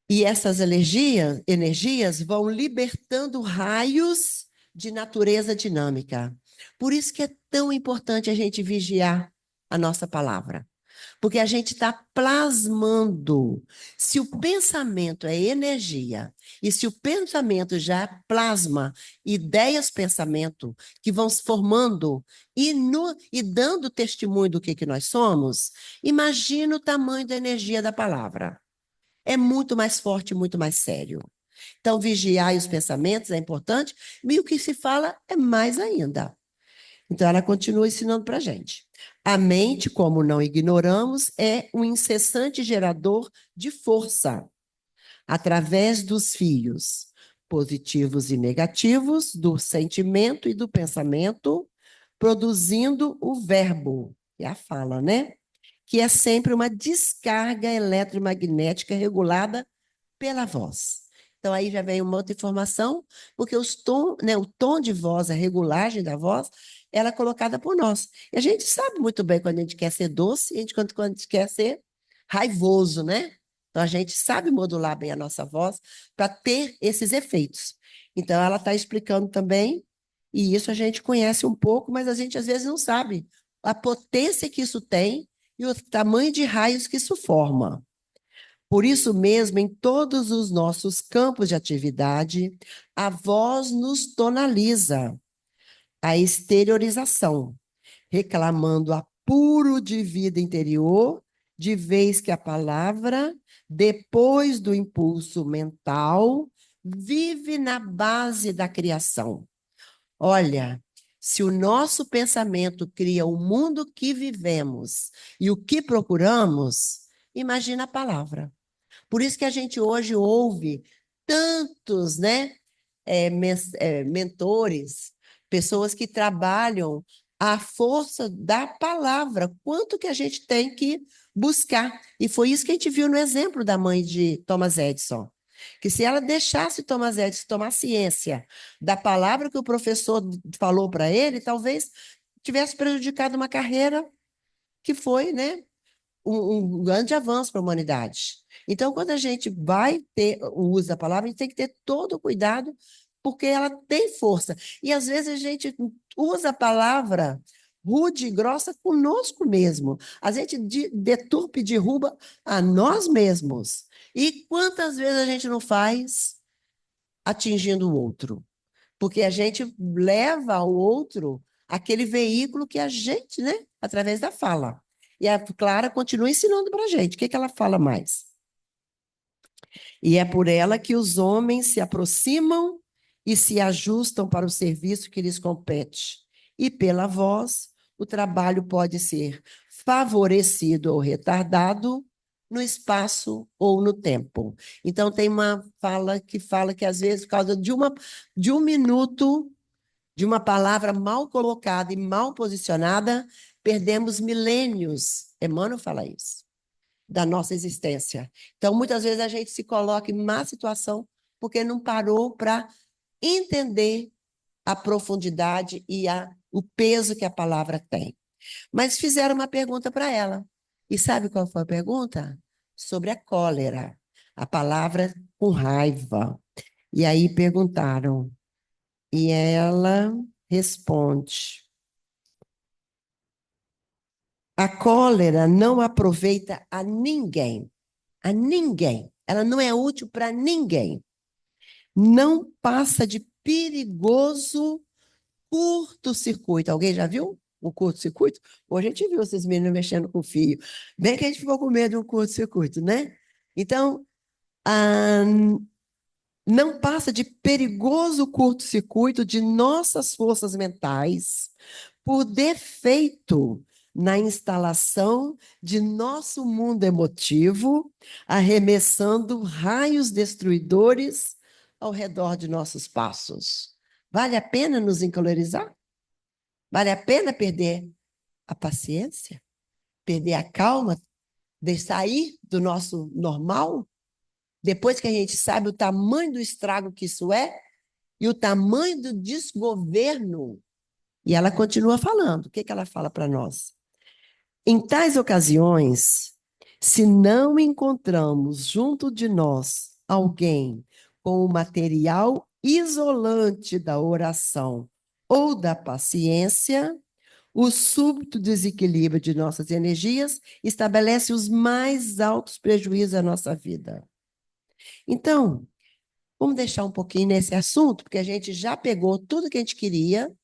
E essas energias vão libertando raios de natureza dinâmica. Por isso que é tão importante a gente vigiar a nossa palavra. Porque a gente está plasmando. Se o pensamento é energia, e se o pensamento já plasma ideias, pensamento, que vão se formando e dando testemunho do que nós somos, imagina o tamanho da energia da palavra. É muito mais forte, muito mais sério. Então, vigiar os pensamentos é importante, e o que se fala é mais ainda. Então, ela continua ensinando para a gente. A mente, como não ignoramos, é um incessante gerador de força, através dos fios positivos e negativos, do sentimento e do pensamento, produzindo o verbo, que é a fala, né? Que é sempre uma descarga eletromagnética regulada pela voz. Então, aí já vem uma outra informação, porque o tom de voz, a regulagem da voz, ela é colocada por nós. E a gente sabe muito bem quando a gente quer ser doce e quando a gente quer ser raivoso, né? Então, a gente sabe modular bem a nossa voz para ter esses efeitos. Então, ela está explicando também, e isso a gente conhece um pouco, mas a gente às vezes não sabe a potência que isso tem e o tamanho de raios que isso forma. Por isso mesmo, em todos os nossos campos de atividade, a voz nos tonaliza, a exteriorização, reclamando apuro de vida interior, de vez que a palavra, depois do impulso mental, vive na base da criação. Olha, se o nosso pensamento cria o mundo que vivemos e o que procuramos, imagina a palavra. Por isso que a gente hoje ouve tantos, né, mentores, pessoas que trabalham a força da palavra, quanto que a gente tem que buscar. E foi isso que a gente viu no exemplo da mãe de Thomas Edison, que se ela deixasse Thomas Edison tomar ciência da palavra que o professor falou para ele, talvez tivesse prejudicado uma carreira que foi, né, um grande avanço para a humanidade. Então, quando a gente vai ter o uso da palavra, a gente tem que ter todo o cuidado, porque ela tem força. E, às vezes, a gente usa a palavra rude e grossa conosco mesmo. A gente deturpa e derruba a nós mesmos. E quantas vezes a gente não faz atingindo o outro? Porque a gente leva ao outro aquele veículo que a gente, né, através da fala. E a Clara continua ensinando para a gente. O que ela fala mais? E é por ela que os homens se aproximam e se ajustam para o serviço que lhes compete. E pela voz, o trabalho pode ser favorecido ou retardado no espaço ou no tempo. Então, tem uma fala que às vezes, por causa de um minuto, de uma palavra mal colocada e mal posicionada, perdemos milênios. Emmanuel fala isso, da nossa existência. Então, muitas vezes a gente se coloca em má situação porque não parou para entender a profundidade e o peso que a palavra tem. Mas fizeram uma pergunta para ela. E sabe qual foi a pergunta? Sobre a cólera, a palavra com raiva. E aí perguntaram, e ela responde: a cólera não aproveita a ninguém. A ninguém. Ela não é útil para ninguém. Não passa de perigoso curto-circuito. Alguém já viu um curto-circuito? Hoje a gente viu esses meninos mexendo com fio. Bem que a gente ficou com medo de um curto-circuito, né? Então, não passa de perigoso curto-circuito de nossas forças mentais por defeito na instalação de nosso mundo emotivo, arremessando raios destruidores ao redor de nossos passos. Vale a pena nos encolorizar? Vale a pena perder a paciência? Perder a calma? De sair do nosso normal? Depois que a gente sabe o tamanho do estrago que isso é e o tamanho do desgoverno. E ela continua falando. O que ela fala para nós? Em tais ocasiões, se não encontramos junto de nós alguém com o material isolante da oração ou da paciência, o súbito desequilíbrio de nossas energias estabelece os mais altos prejuízos à nossa vida. Então, vamos deixar um pouquinho nesse assunto, porque a gente já pegou tudo que a gente queria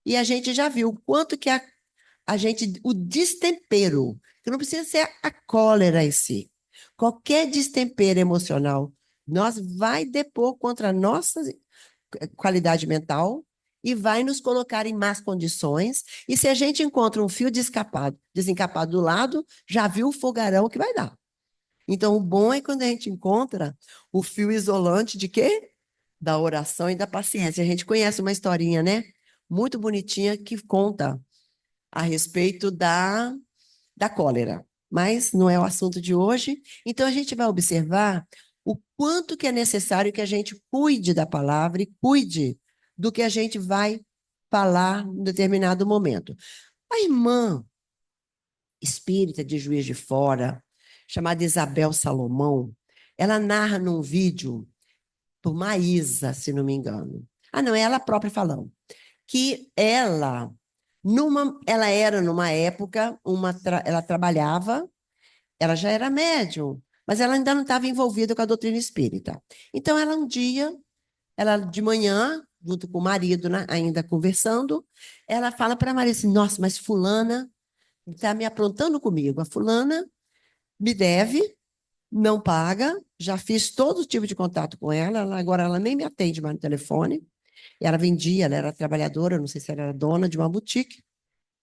e a gente já viu o quanto que a gente, o destempero, que não precisa ser a cólera em si. Qualquer destempero emocional Nós vai depor contra a nossa qualidade mental e vai nos colocar em más condições. E se a gente encontra um fio desencapado do lado, já viu o fogarão que vai dar. Então, o bom é quando a gente encontra o fio isolante de quê? Da oração e da paciência. A gente conhece uma historinha, né? Muito bonitinha que conta a respeito da cólera. Mas não é o assunto de hoje. Então, a gente vai observar o quanto que é necessário que a gente cuide da palavra e cuide do que a gente vai falar em determinado momento. A irmã espírita de Juiz de Fora, chamada Isabel Salomão, ela narra num vídeo por Maísa, se não me engano. Ah, não, é ela própria falando. Que ela era numa época, ela trabalhava, ela já era médium, mas ela ainda não estava envolvida com a doutrina espírita. Então, ela um dia, ela de manhã, junto com o marido, né, ainda conversando, ela fala para a Maria assim, nossa, mas fulana está me aprontando comigo. A fulana me deve, não paga, já fiz todo tipo de contato com ela, agora ela nem me atende mais no telefone. Ela vendia, ela era trabalhadora, não sei se ela era dona de uma boutique.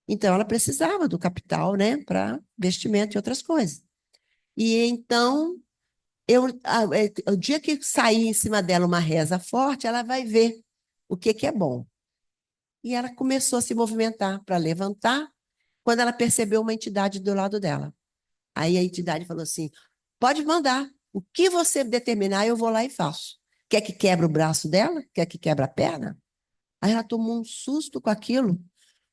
Então, ela precisava do capital, né, para investimento e outras coisas. E então, o dia que sair em cima dela uma reza forte, ela vai ver o que é bom. E ela começou a se movimentar para levantar, quando ela percebeu uma entidade do lado dela. Aí a entidade falou assim, pode mandar, o que você determinar, eu vou lá e faço. Quer que quebre o braço dela? Quer que quebre a perna? Aí ela tomou um susto com aquilo,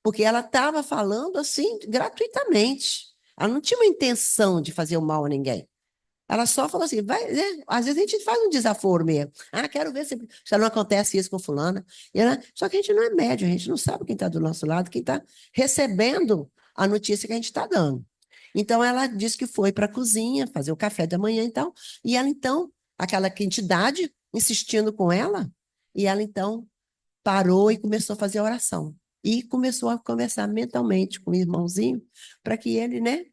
porque ela estava falando assim, gratuitamente. Ela não tinha uma intenção de fazer o mal a ninguém. Ela só falou assim, vai, né? Às vezes a gente faz um desaforo mesmo. Ah, quero ver se não acontece isso com fulana. Só que a gente não é médio, a gente não sabe quem está do nosso lado, quem está recebendo a notícia que a gente está dando. Então, ela disse que foi para a cozinha fazer o café da manhã, então, e ela, então, aquela entidade insistindo com ela, e ela, então, parou e começou a fazer a oração. E começou a conversar mentalmente com o irmãozinho, para que ele, né,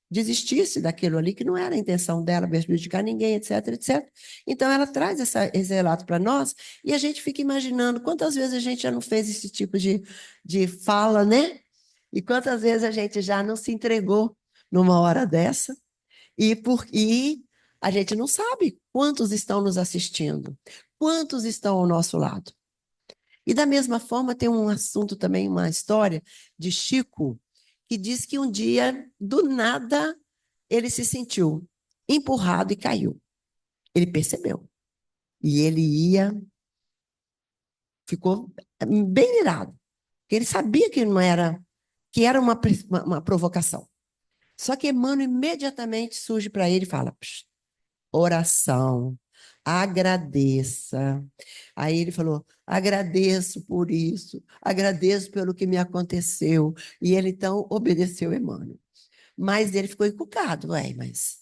desistisse daquilo ali, que não era a intenção dela prejudicar ninguém, etc, etc. Então, ela traz esse relato para nós, e a gente fica imaginando quantas vezes a gente já não fez esse tipo de fala, né? E quantas vezes a gente já não se entregou numa hora dessa, e a gente não sabe quantos estão nos assistindo, quantos estão ao nosso lado. E da mesma forma, tem um assunto também, uma história de Chico, que diz que um dia, do nada, ele se sentiu empurrado e caiu. Ele percebeu. E ele ficou bem irado, porque ele sabia que não era, que era uma provocação. Só que Emmanuel imediatamente surge para ele e fala, oração, agradeça. Aí ele falou, agradeço por isso, agradeço pelo que me aconteceu. E ele, então, obedeceu Emmanuel. Mas ele ficou encucado, mas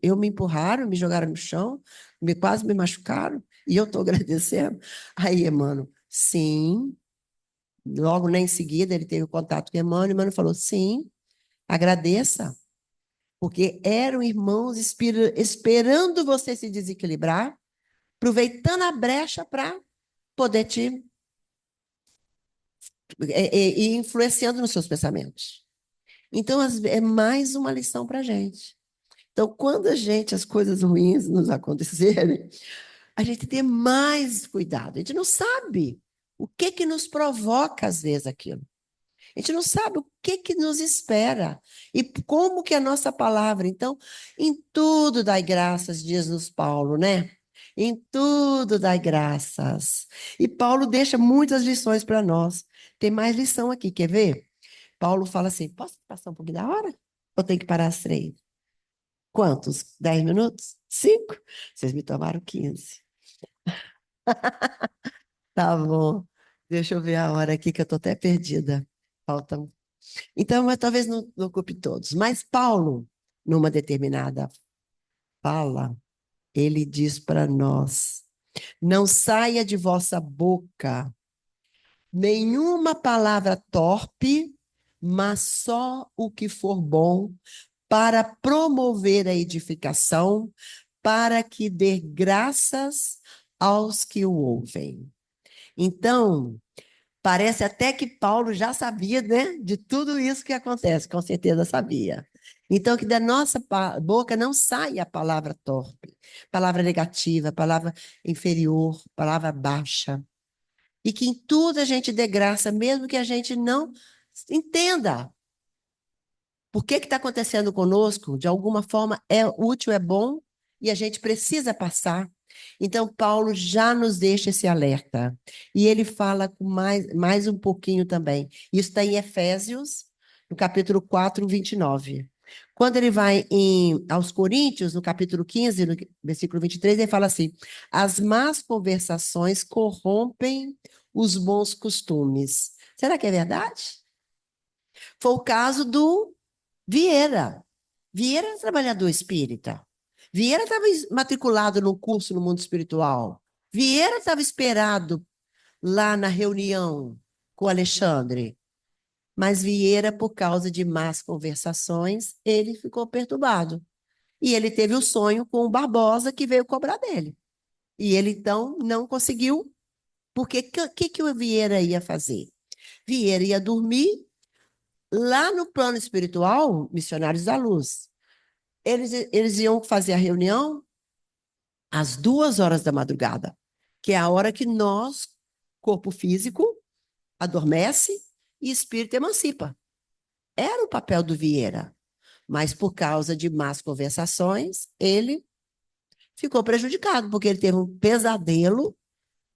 eu me empurraram, me jogaram no chão, quase me machucaram, e eu estou agradecendo. Aí, Emmanuel, sim. Logo, em seguida, ele teve contato com Emmanuel falou, sim, agradeça, porque eram irmãos esperando você se desequilibrar, aproveitando a brecha para poder te ir influenciando nos seus pensamentos. Então, é mais uma lição para a gente. Então, quando as coisas ruins nos acontecerem, a gente tem mais cuidado. A gente não sabe o que nos provoca, às vezes, aquilo. A gente não sabe o que nos espera e como que a nossa palavra. Então, em tudo dai graças, diz-nos Paulo, né? Em tudo dai graças. E Paulo deixa muitas lições para nós. Tem mais lição aqui, quer ver? Paulo fala assim, posso passar um pouquinho da hora? Ou tem que parar às 3? Quantos? 10 minutos? 5? Vocês me tomaram 15. Tá bom. Deixa eu ver a hora aqui que eu estou até perdida. Faltam. Então, mas talvez não ocupe todos. Mas Paulo, numa determinada fala, ele diz para nós: não saia de vossa boca nenhuma palavra torpe, mas só o que for bom para promover a edificação, para que dê graças aos que o ouvem. Então, parece até que Paulo já sabia, né, de tudo isso que acontece, com certeza sabia. Então, que da nossa boca não saia a palavra torpe, palavra negativa, palavra inferior, palavra baixa. E que em tudo a gente dê graça, mesmo que a gente não entenda. Por que está acontecendo conosco? De alguma forma é útil, é bom, e a gente precisa passar. Então, Paulo já nos deixa esse alerta. E ele fala com mais um pouquinho também. Isso está em Efésios, no capítulo 4, 29. Quando ele vai aos Coríntios, no capítulo 15, no versículo 23, ele fala assim: as más conversações corrompem os bons costumes. Será que é verdade? Foi o caso do Vieira. Vieira era trabalhador espírita. Vieira estava matriculado no curso no mundo espiritual. Vieira estava esperado lá na reunião com Alexandre. Mas Vieira, por causa de más conversações, ele ficou perturbado. E ele teve o sonho com o Barbosa, que veio cobrar dele. E ele, então, não conseguiu. Porque o que o Vieira ia fazer? Vieira ia dormir lá no plano espiritual, Missionários da Luz. Eles iam fazer a reunião às 2 horas da madrugada, que é a hora que nós, corpo físico, adormece e espírito emancipa. Era o papel do Vieira, mas por causa de más conversações, ele ficou prejudicado, porque ele teve um pesadelo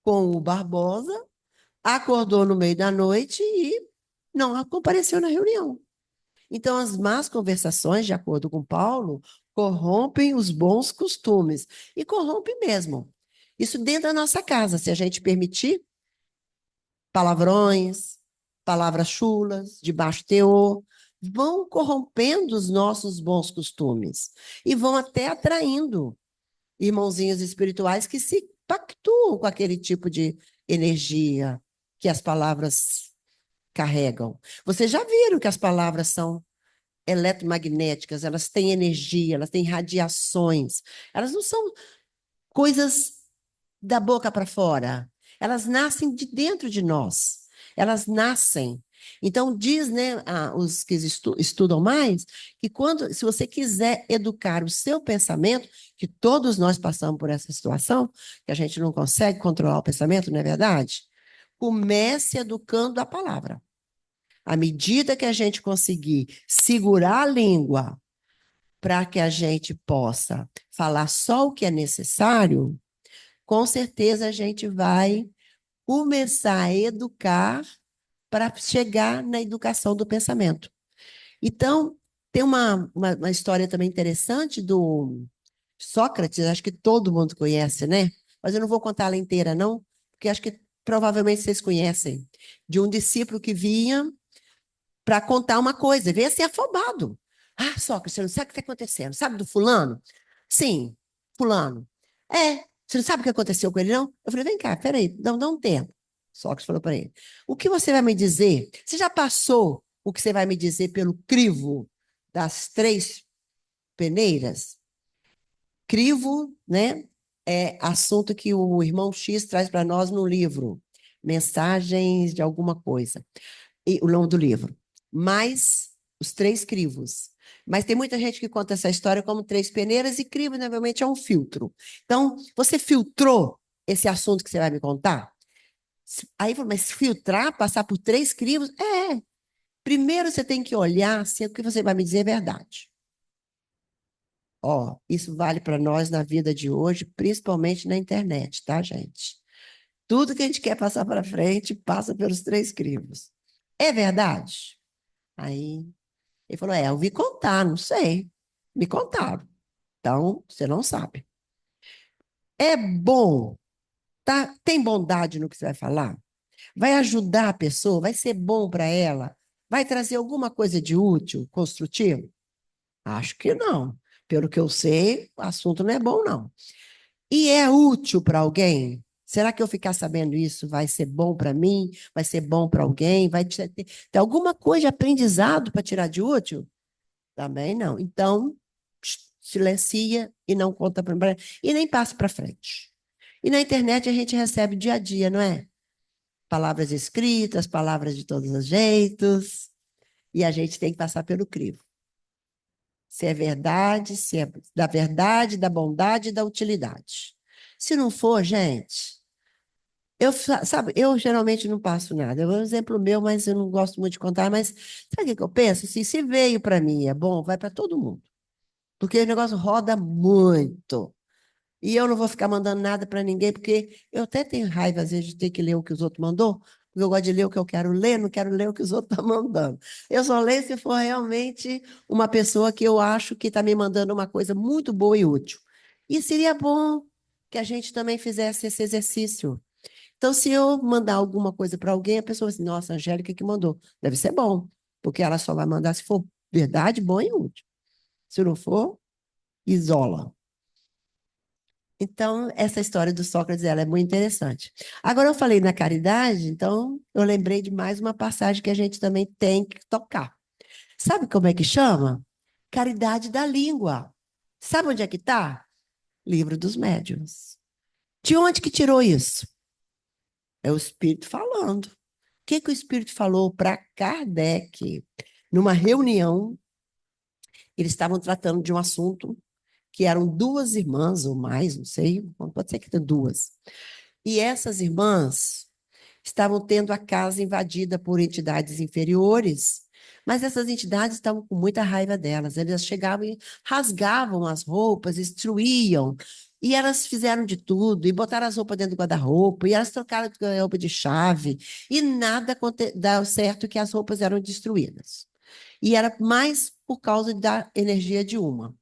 com o Barbosa, acordou no meio da noite e não compareceu na reunião. Então, as más conversações, de acordo com Paulo, corrompem os bons costumes. E corrompem mesmo. Isso dentro da nossa casa, se a gente permitir palavrões, palavras chulas, de baixo teor, vão corrompendo os nossos bons costumes. E vão até atraindo irmãozinhos espirituais que se pactuam com aquele tipo de energia que as palavras carregam. Vocês já viram que as palavras são eletromagnéticas, elas têm energia, elas têm radiações. Elas não são coisas da boca para fora. Elas nascem de dentro de nós. Elas nascem. Então, diz, né, os que estudam mais, que se você quiser educar o seu pensamento, que todos nós passamos por essa situação, que a gente não consegue controlar o pensamento, não é verdade? Comece educando a palavra. À medida que a gente conseguir segurar a língua para que a gente possa falar só o que é necessário, com certeza a gente vai começar a educar para chegar na educação do pensamento. Então, tem uma história também interessante do Sócrates, acho que todo mundo conhece, né? Mas eu não vou contar ela inteira, não, porque acho que provavelmente vocês conhecem, de um discípulo que vinha para contar uma coisa, veio assim afobado. Ah, Sócrates, você não sabe o que está acontecendo? Sabe do fulano? Sim, fulano. Você não sabe o que aconteceu com ele, não? Eu falei, vem cá, peraí, dá um tempo. Sócrates falou para ele, o que você vai me dizer? Você já passou o que você vai me dizer pelo crivo das 3 peneiras? Crivo, né, é assunto que o irmão X traz para nós no livro, mensagens de alguma coisa, e o nome do livro. Mais os 3 crivos. Mas tem muita gente que conta essa história como 3 peneiras, e crivo, normalmente, é um filtro. Então, você filtrou esse assunto que você vai me contar? Aí, mas filtrar, passar por 3 crivos? Primeiro você tem que olhar se o que você vai me dizer é verdade. Isso vale para nós na vida de hoje, principalmente na internet, tá, gente? Tudo que a gente quer passar para frente, passa pelos 3 crivos. É verdade? Aí ele falou, eu ouvi contar, não sei. Me contaram. Então, você não sabe. É bom, tá? Tem bondade no que você vai falar? Vai ajudar a pessoa? Vai ser bom para ela? Vai trazer alguma coisa de útil, construtivo? Acho que não. Pelo que eu sei, o assunto não é bom, não. E é útil para alguém? Será que eu ficar sabendo isso vai ser bom para mim? Vai ser bom para alguém? Vai ter alguma coisa de aprendizado para tirar de útil? Também não. Então, silencia e não conta para e nem passa para frente. E na internet a gente recebe dia a dia, não é? Palavras escritas, palavras de todos os jeitos, e a gente tem que passar pelo crivo. Se é verdade, se é da verdade, da bondade e da utilidade. Se não for, gente, sabe, eu geralmente não passo nada. É um exemplo meu, mas eu não gosto muito de contar, mas sabe o que eu penso? Assim, se veio para mim e é bom, vai para todo mundo. Porque o negócio roda muito. E eu não vou ficar mandando nada para ninguém, porque eu até tenho raiva, às vezes, de ter que ler o que os outros mandou, porque eu gosto de ler o que eu quero ler, não quero ler o que os outros estão mandando. Eu só leio se for realmente uma pessoa que eu acho que está me mandando uma coisa muito boa e útil. E seria bom que a gente também fizesse esse exercício. Então, se eu mandar alguma coisa para alguém, a pessoa vai assim, nossa, a Angélica que mandou. Deve ser bom, porque ela só vai mandar se for verdade, bom e útil. Se não for, isola. Então, essa história do Sócrates, ela é muito interessante. Agora, eu falei na caridade, então eu lembrei de mais uma passagem que a gente também tem que tocar. Sabe como é que chama? Caridade da língua. Sabe onde é que está? Livro dos Médiuns. De onde que tirou isso? É o Espírito falando. O que que o Espírito falou para Kardec? Numa reunião, eles estavam tratando de um assunto que eram duas irmãs ou mais, não sei, pode ser que tenha duas. E essas irmãs estavam tendo a casa invadida por entidades inferiores, mas essas entidades estavam com muita raiva delas. Elas chegavam e rasgavam as roupas, destruíam, e elas fizeram de tudo, e botaram as roupas dentro do guarda-roupa, e elas trocaram a roupa de chave, e nada deu certo que as roupas eram destruídas. E era mais por causa da energia de uma.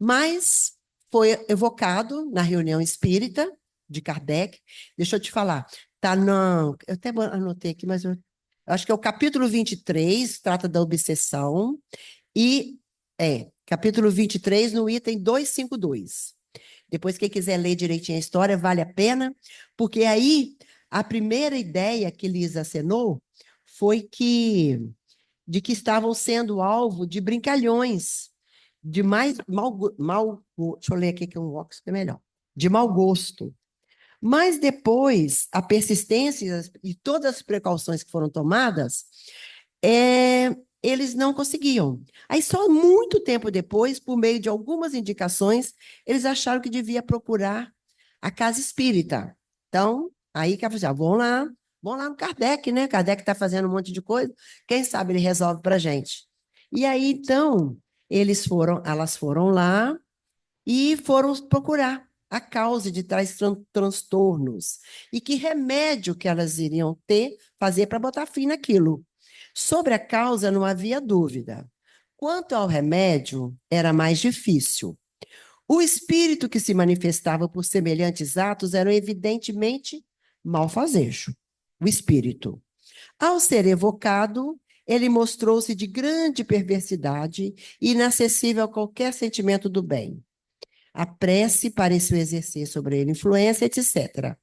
Mas foi evocado na reunião espírita de Kardec. Deixa eu te falar, tá não, eu até anotei aqui, mas eu acho que é o capítulo 23, trata da obsessão, e capítulo 23, no item 252. Depois, quem quiser ler direitinho a história, vale a pena, porque aí a primeira ideia que Lisa acenou foi de que estavam sendo alvo de brincalhões, de deixa eu ler aqui que um óculos que é melhor, de mau gosto. Mas depois, a persistência e todas as precauções que foram tomadas, eles não conseguiam. Aí, só muito tempo depois, por meio de algumas indicações, eles acharam que devia procurar a casa espírita. Então, aí que eu vão lá no Kardec, né? Kardec está fazendo um monte de coisa, quem sabe ele resolve para a gente. E aí, então, elas foram lá e foram procurar a causa de tais transtornos e que remédio que elas iriam fazer para botar fim naquilo. Sobre a causa não havia dúvida. Quanto ao remédio, era mais difícil. O espírito que se manifestava por semelhantes atos era evidentemente malfazejo. O espírito. Ao ser evocado, ele mostrou-se de grande perversidade e inacessível a qualquer sentimento do bem. A prece pareceu exercer sobre ele influência, etc.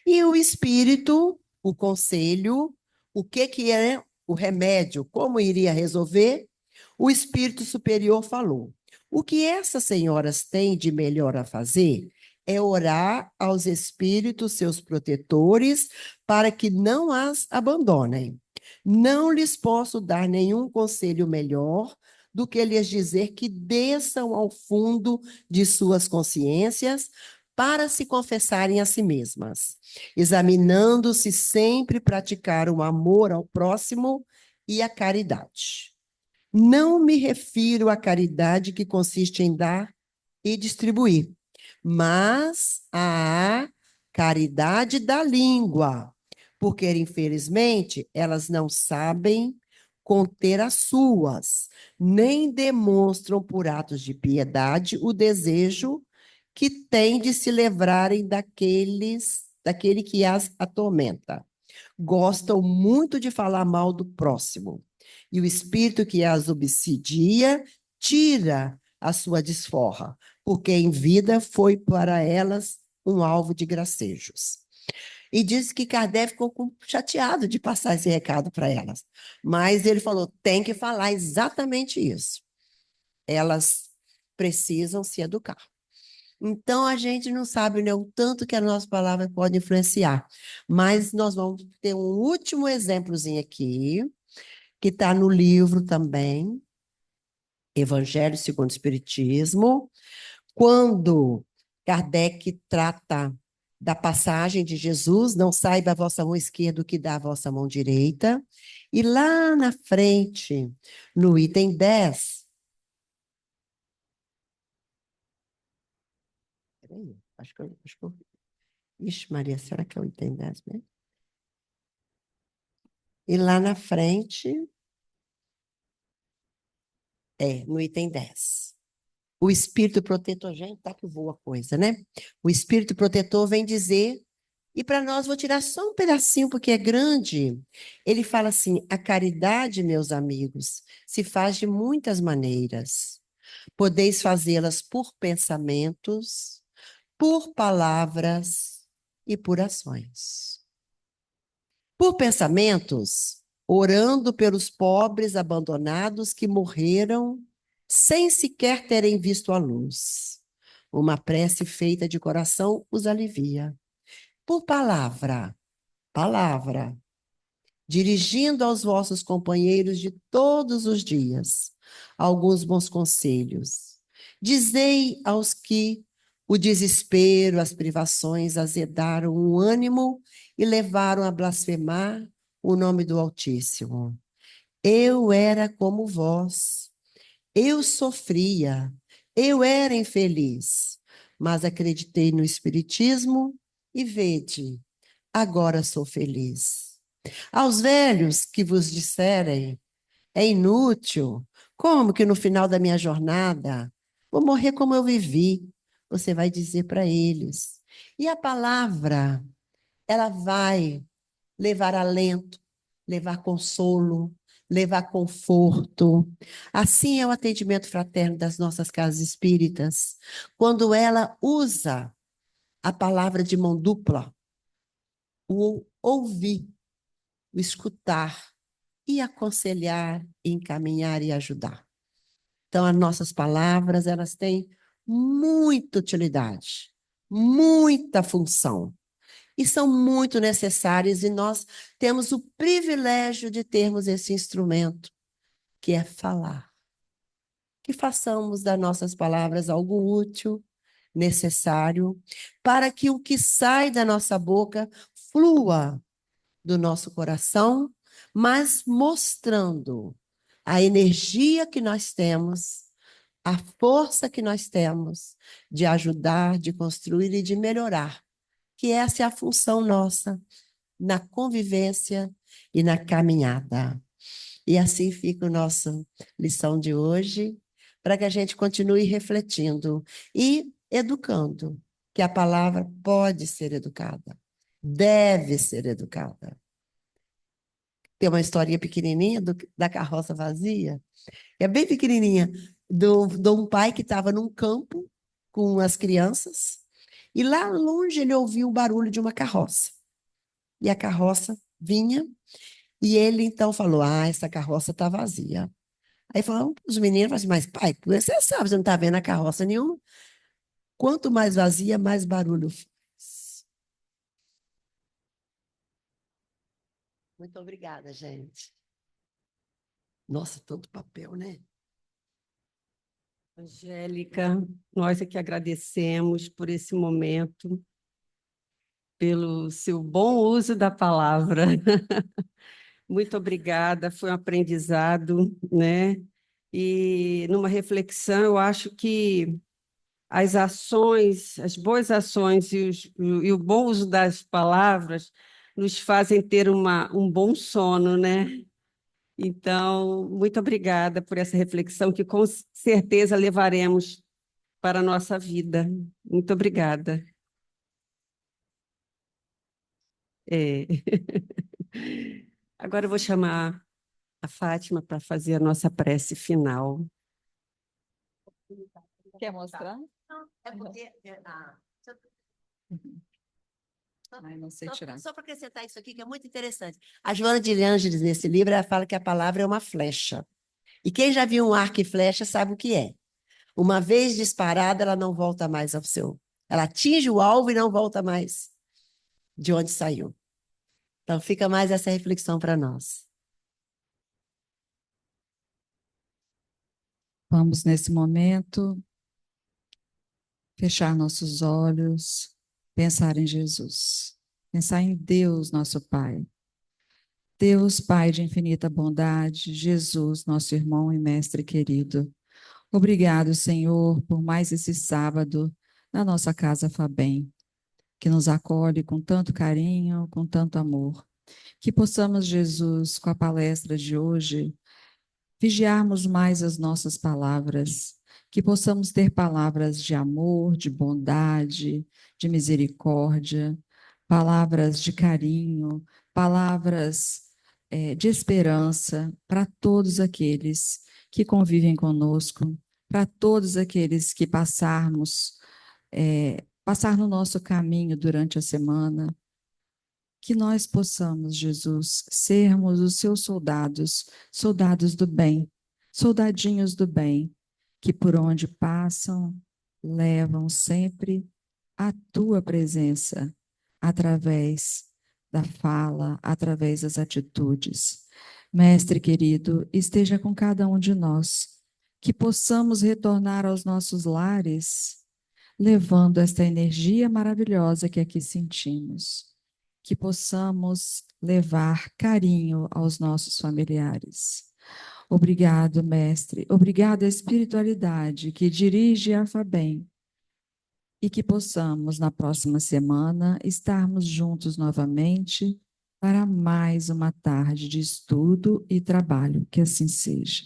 E o espírito, o conselho, o que é o remédio, como iria resolver, o espírito superior falou. O que essas senhoras têm de melhor a fazer é orar aos espíritos, seus protetores, para que não as abandonem. Não lhes posso dar nenhum conselho melhor do que lhes dizer que desçam ao fundo de suas consciências para se confessarem a si mesmas, examinando se sempre praticaram o amor ao próximo e a caridade. Não me refiro à caridade que consiste em dar e distribuir, mas à caridade da língua, porque, infelizmente, elas não sabem conter as suas, nem demonstram por atos de piedade o desejo que têm de se livrarem daquele que as atormenta. Gostam muito de falar mal do próximo, e o espírito que as obsidia tira a sua desforra, porque em vida foi para elas um alvo de gracejos. E disse que Kardec ficou chateado de passar esse recado para elas. Mas ele falou, tem que falar exatamente isso. Elas precisam se educar. Então, a gente não sabe, né, o tanto que a nossa palavra pode influenciar. Mas nós vamos ter um último exemplozinho aqui, que está no livro também, Evangelho segundo o Espiritismo, quando Kardec trata da passagem de Jesus, não saiba a vossa mão esquerda o que dá a vossa mão direita, e lá na frente, no item 10, peraí, acho que eu... Ixi, Maria, será que é o item 10 mesmo? E lá na frente, no item 10. O espírito protetor, gente, tá que voa a coisa, né? O espírito protetor vem dizer, e para nós vou tirar só um pedacinho porque é grande. Ele fala assim: a caridade, meus amigos, se faz de muitas maneiras. Podeis fazê-las por pensamentos, por palavras e por ações. Por pensamentos, orando pelos pobres abandonados que morreram sem sequer terem visto a luz. Uma prece feita de coração os alivia. Por palavra, dirigindo aos vossos companheiros de todos os dias alguns bons conselhos. Dizei aos que o desespero, as privações azedaram o ânimo e levaram a blasfemar o nome do Altíssimo. Eu era como vós, eu sofria, eu era infeliz, mas acreditei no Espiritismo e vede, agora sou feliz. Aos velhos que vos disserem, é inútil, como que no final da minha jornada vou morrer como eu vivi? Você vai dizer para eles. E a palavra, ela vai levar alento, levar consolo, levar conforto. Assim é o atendimento fraterno das nossas casas espíritas, quando ela usa a palavra de mão dupla, o ouvir, o escutar e aconselhar, encaminhar e ajudar. Então, as nossas palavras, elas têm muita utilidade, muita função, e são muito necessárias, e nós temos o privilégio de termos esse instrumento, que é falar. Que façamos das nossas palavras algo útil, necessário, para que o que sai da nossa boca flua do nosso coração, mas mostrando a energia que nós temos, a força que nós temos de ajudar, de construir e de melhorar, que essa é a função nossa na convivência e na caminhada. E assim fica a nossa lição de hoje, para que a gente continue refletindo e educando, que a palavra pode ser educada, deve ser educada. Tem uma historinha pequenininha da carroça vazia, é bem pequenininha, de um pai que estava num campo com as crianças, e lá longe ele ouviu o barulho de uma carroça. E a carroça vinha, e ele então falou: ah, essa carroça está vazia. Aí falaram, os meninos falaram assim: mas pai, você sabe, você não está vendo a carroça nenhuma? Quanto mais vazia, mais barulho faz. Muito obrigada, gente. Nossa, tanto papel, né? Angélica, nós é que agradecemos por esse momento, pelo seu bom uso da palavra. Muito obrigada, foi um aprendizado, né? E numa reflexão, eu acho que as ações, as boas ações e o bom uso das palavras nos fazem ter um bom sono, né? Então, muito obrigada por essa reflexão que com certeza levaremos para a nossa vida. Muito obrigada. É. Agora eu vou chamar a Fátima para fazer a nossa prece final. Quer mostrar? É porque... Ai, não sei tirar. Só para acrescentar isso aqui, que é muito interessante. A Joana de Ângeles, nesse livro, ela fala que a palavra é uma flecha. E quem já viu um arco e flecha sabe o que é. Uma vez disparada, ela não volta mais ao seu. Ela atinge o alvo e não volta mais de onde saiu. Então, fica mais essa reflexão para nós. Vamos, nesse momento, fechar nossos olhos, pensar em Jesus, pensar em Deus, nosso Pai. Deus, Pai de infinita bondade, Jesus, nosso irmão e mestre querido. Obrigado, Senhor, por mais esse sábado na nossa casa Fabem, que nos acolhe com tanto carinho, com tanto amor. Que possamos, Jesus, com a palestra de hoje, vigiarmos mais as nossas palavras, que possamos ter palavras de amor, de bondade, de misericórdia, palavras de carinho, palavras de esperança para todos aqueles que convivem conosco, para todos aqueles que passar no nosso caminho durante a semana. Que nós possamos, Jesus, sermos os seus soldados, soldados do bem, soldadinhos do bem, que por onde passam, levam sempre a tua presença, através da fala, através das atitudes. Mestre querido, esteja com cada um de nós, que possamos retornar aos nossos lares, levando esta energia maravilhosa que aqui sentimos, que possamos levar carinho aos nossos familiares. Obrigado, Mestre. Obrigado à espiritualidade que dirige a Fabem, e que possamos, na próxima semana, estarmos juntos novamente para mais uma tarde de estudo e trabalho. Que assim seja.